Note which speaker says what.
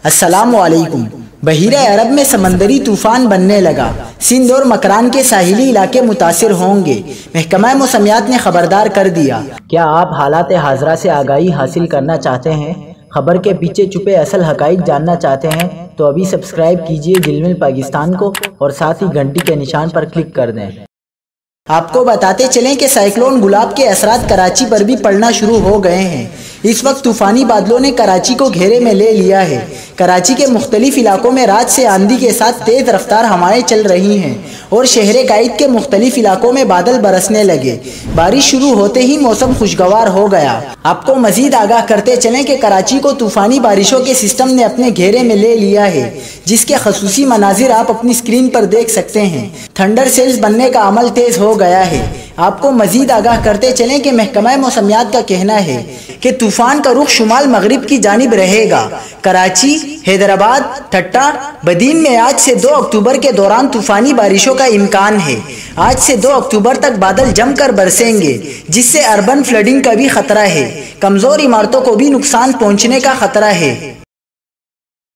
Speaker 1: السلام علیکم۔ بحیرہ عرب میں سمندری طوفان بننے لگا، سندھ اور مکران کے ساحلی علاقے متاثر ہوں گے، محکمہ موسمیات نے خبردار کر دیا۔ کیا آپ حالات حاضرہ سے آگاہی حاصل کرنا چاہتے ہیں؟ خبر کے پیچھے چھپے اصل حقائق جاننا چاہتے ہیں تو ابھی سبسکرائب کیجئے جلمل پاکستان کو اور ساتھ ہی گھنٹی کے نشان پر کلک کر دیں۔ آپ کو بتاتے چلیں کہ سائیکلون گلاب کے اثرات کراچی پر بھی پڑنا شروع ہو گئے ہیں۔ اس وقت طوفانی بادلوں نے کراچی کو گھیرے میں لے لیا ہے۔ کراچی کے مختلف علاقوں میں رات سے آندھی کے ساتھ تیز رفتار ہوائیں چل رہی ہیں اور شہر قائد کے مختلف علاقوں میں بادل برسنے لگے۔ بارش شروع ہوتے ہی موسم خوشگوار ہو گیا۔ آپ کو مزید آگاہ کرتے چلیں کہ کراچی کو طوفانی بارشوں کے سسٹم نے اپنے گھیرے میں لے لیا ہے، جس کے خصوصی مناظر آپ اپنی اسکرین پر دیکھ سکتے ہیں۔ تھنڈر سیلز بننے کا عمل تیز ہو گیا ہے۔ آپ کو مزید آگاہ کرتے چلیں کہ محکمہ موسمیات کا کہنا ہے کہ طوفان کا رخ شمال مغرب کی جانب رہے گا۔ کراچی، حیدرآباد، ٹھٹہ، بدین میں آج سے 2 اکتوبر کے دوران طوفانی بارشوں کا امکان ہے۔ آج سے 2 اکتوبر تک بادل جم کر برسیں گے، جس سے اربن فلڈنگ کا بھی خطرہ ہے۔ کمزور عمارتوں کو بھی نقصان پہنچنے کا خطرہ ہے۔